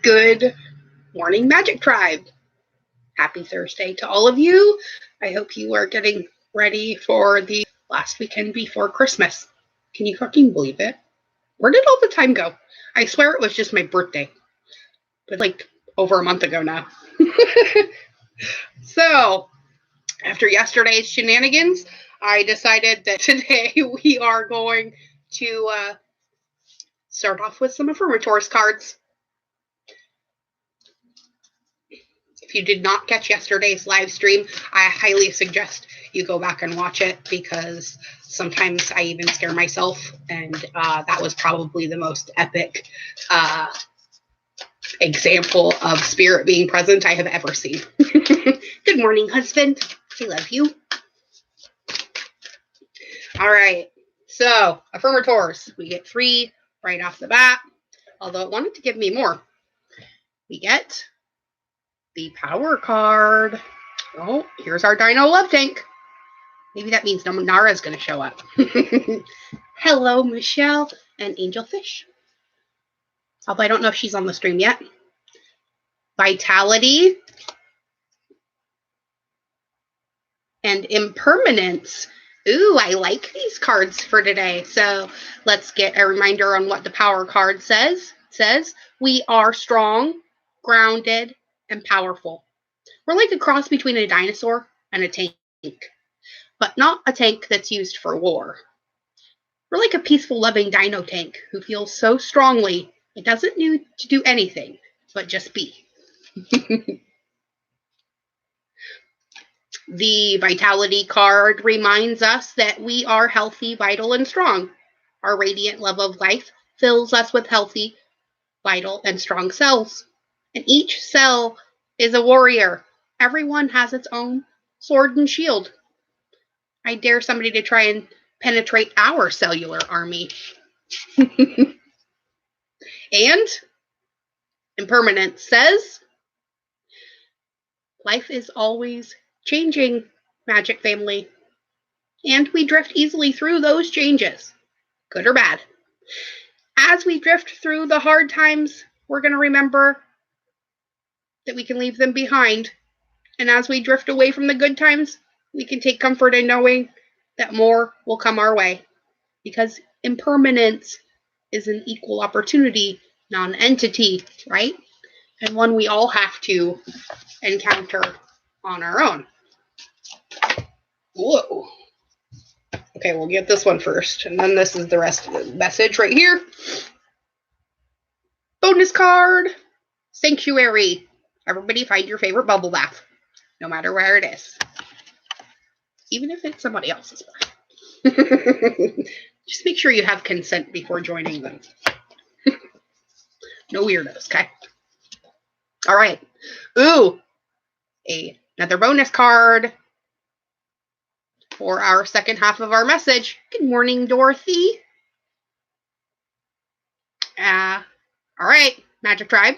Good morning, Magic Tribe. Happy Thursday to all of you. I hope you are getting ready for the last weekend before Christmas. Can you fucking believe it? Where did all the time go? I swear it was just my birthday. But like over a month ago now. So, after yesterday's shenanigans, I decided that today we are going to start off with some affirmators cards. If you did not catch yesterday's live stream, I highly suggest you go back and watch it because sometimes I even scare myself, and that was probably the most epic example of spirit being present I have ever seen. Good morning, husband. I love you. All right, so affirmators. We get 3 right off the bat, although it wanted to give me more. We get the power card. Oh, here's our Dino Love Tank. Maybe that means Nara's going to show up. Hello, Michelle and Angel Fish. Although I don't know if she's on the stream yet. Vitality and Impermanence. Ooh, I like these cards for today. So let's get a reminder on what the power card says. It says, we are strong, grounded, and powerful. We're like a cross between a dinosaur and a tank, but not a tank that's used for war. We're like a peaceful, loving dino tank who feels so strongly it doesn't need to do anything, but just be. The Vitality card reminds us that we are healthy, vital, and strong. Our radiant love of life fills us with healthy, vital, and strong cells. And each cell is a warrior. Everyone has its own sword and shield. I dare somebody to try and penetrate our cellular army. And Impermanence says, life is always changing, Magic Family. And we drift easily through those changes, good or bad. As we drift through the hard times, we're going to remember that we can leave them behind. And as we drift away from the good times, we can take comfort in knowing that more will come our way. Because impermanence is an equal opportunity non-entity, right? And one we all have to encounter on our own. Whoa. Okay, we'll get this one first, and then this is the rest of the message right here. Bonus card, Sanctuary. Everybody find your favorite bubble bath, no matter where it is. Even if it's somebody else's bath. Just make sure you have consent before joining them. No weirdos, okay? All right. Ooh, another bonus card for our second half of our message. Good morning, Dorothy. All right, Magic Tribe.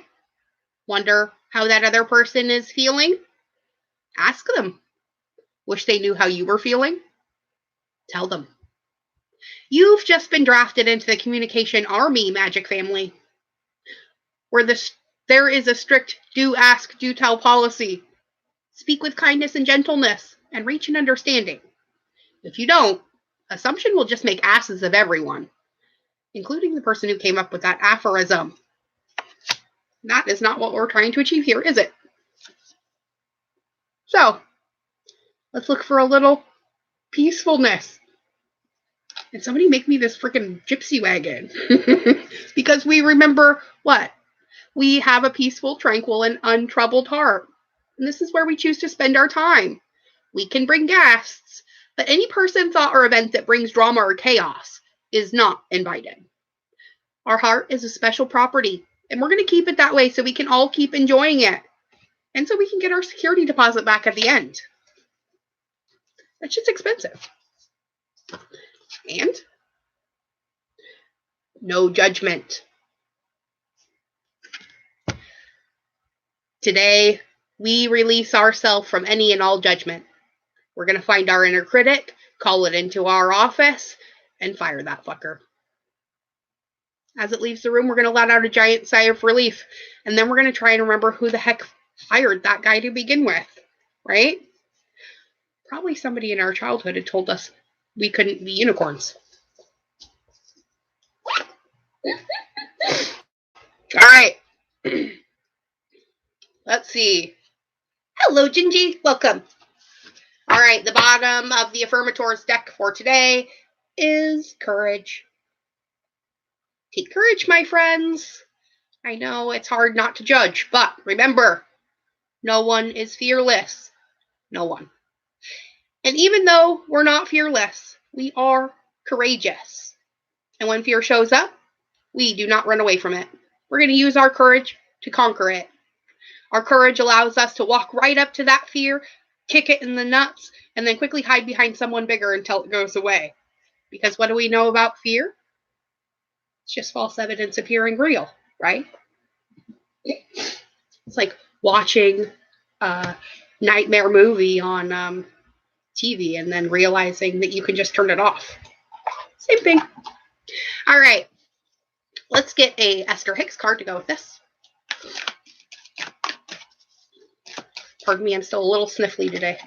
Wonder how that other person is feeling? Ask them. Wish they knew how you were feeling? Tell them. You've just been drafted into the Communication Army, Magic Family, where there is a strict do ask, do tell policy. Speak with kindness and gentleness, and reach an understanding. If you don't, assumption will just make asses of everyone, including the person who came up with that aphorism. That is not what we're trying to achieve here, is it? So, let's look for a little peacefulness. And somebody make me this freaking gypsy wagon. Because we remember what? We have a peaceful, tranquil, and untroubled heart. And this is where we choose to spend our time. We can bring guests, but any person, thought, or event that brings drama or chaos is not invited. Our heart is a special property, and we're going to keep it that way so we can all keep enjoying it. And so we can get our security deposit back at the end. That's just expensive. And no judgment. Today, we release ourselves from any and all judgment. We're going to find our inner critic, call it into our office, and fire that fucker. As it leaves the room, we're going to let out a giant sigh of relief. And then we're going to try and remember who the heck hired that guy to begin with, right? Probably somebody in our childhood had told us we couldn't be unicorns. All right. Let's see. Hello, Gingy. Welcome. All right. The bottom of the Affirmators deck for today is courage. Take courage, my friends. I know it's hard not to judge, but remember, no one is fearless. No one. And even though we're not fearless, we are courageous. And when fear shows up, we do not run away from it. We're going to use our courage to conquer it. Our courage allows us to walk right up to that fear, kick it in the nuts, and then quickly hide behind someone bigger until it goes away. Because what do we know about fear? It's just false evidence appearing real, right? It's like watching a nightmare movie on TV and then realizing that you can just turn it off. Same thing. All right. Let's get a Esther Hicks card to go with this. Pardon me, I'm still a little sniffly today.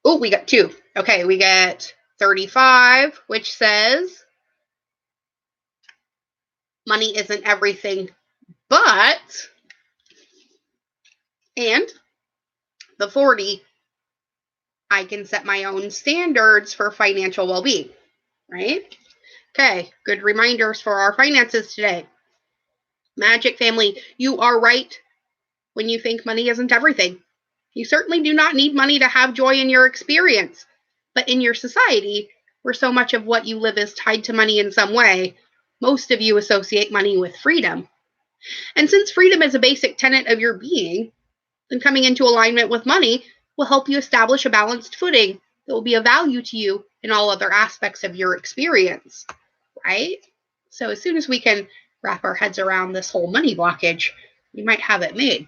Oh, we got 2. Okay, we get 35, which says, money isn't everything, but, and the 40, I can set my own standards for financial well-being, right? Okay, good reminders for our finances today. Magic family, you are right when you think money isn't everything. You certainly do not need money to have joy in your experience. But in your society, where so much of what you live is tied to money in some way, most of you associate money with freedom. And since freedom is a basic tenet of your being, then coming into alignment with money will help you establish a balanced footing that will be of value to you in all other aspects of your experience, right? So as soon as we can wrap our heads around this whole money blockage, we might have it made.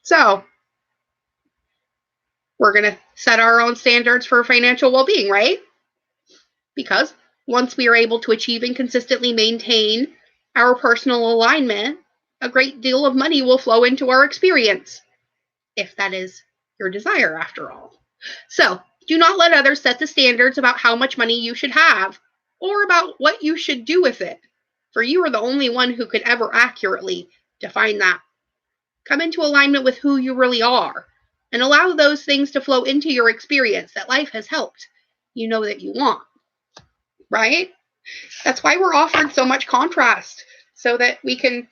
So we're going to set our own standards for financial well-being, right? Because once we are able to achieve and consistently maintain our personal alignment, a great deal of money will flow into our experience, if that is your desire, after all. So do not let others set the standards about how much money you should have or about what you should do with it, for you are the only one who could ever accurately define that. Come into alignment with who you really are and allow those things to flow into your experience that life has helped you know that you want, right? That's why we're offered so much contrast, so that we can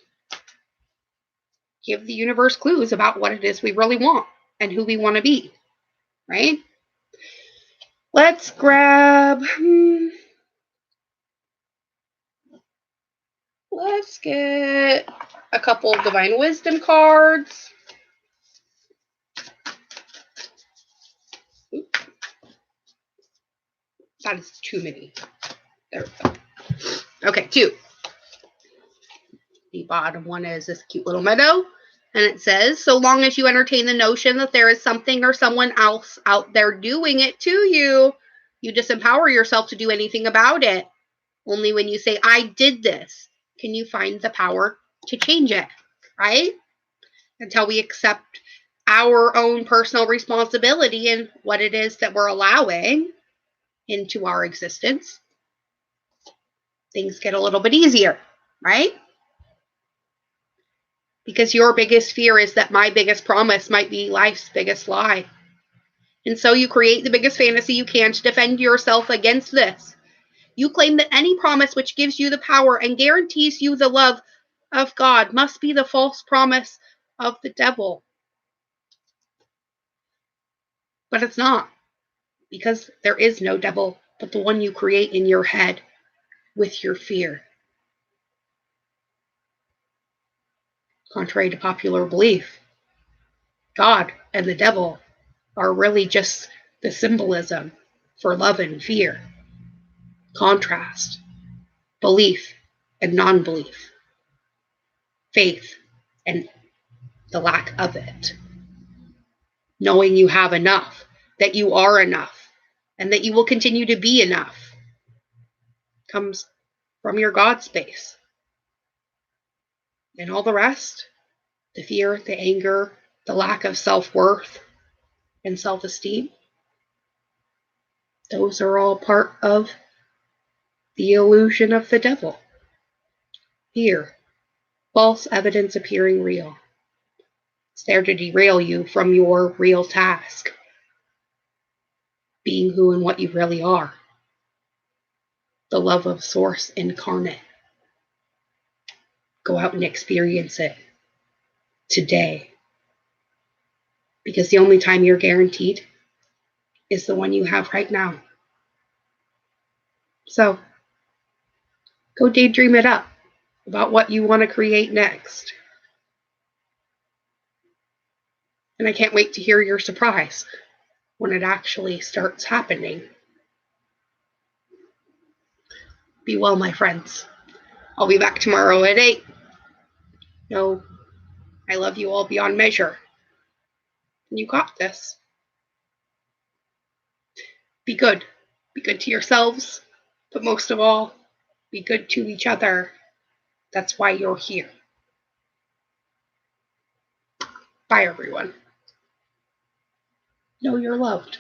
give the universe clues about what it is we really want and who we want to be, right? Let's grab, let's get a couple Divine Wisdom cards. Oops. That is too many. There we go. Okay, 2. The bottom one is this cute little meadow. And it says, so long as you entertain the notion that there is something or someone else out there doing it to you, you disempower yourself to do anything about it. Only when you say, I did this, can you find the power to change it, right? Until we accept our own personal responsibility in what it is that we're allowing into our existence, things get a little bit easier, right? Because your biggest fear is that my biggest promise might be life's biggest lie. And so you create the biggest fantasy you can to defend yourself against this. You claim that any promise which gives you the power and guarantees you the love of God must be the false promise of the devil. But it's not, because there is no devil but the one you create in your head with your fear. Contrary to popular belief, God and the devil are really just the symbolism for love and fear, contrast, belief and non-belief, faith and the lack of it, knowing you have enough, that you are enough, and that you will continue to be enough, comes from your God space. And all the rest, the fear, the anger, the lack of self-worth and self-esteem, those are all part of the illusion of the devil. Fear, false evidence appearing real. It's there to derail you from your real task, being who and what you really are, the love of Source incarnate. Go out and experience it today, because the only time you're guaranteed is the one you have right now. So go daydream it up about what you want to create next. And I can't wait to hear your surprise when it actually starts happening. Be well, my friends. I'll be back tomorrow at 8. No, I love you all beyond measure. You got this. Be good. Be good to yourselves, but most of all, be good to each other. That's why you're here. Bye, everyone. Know you're loved.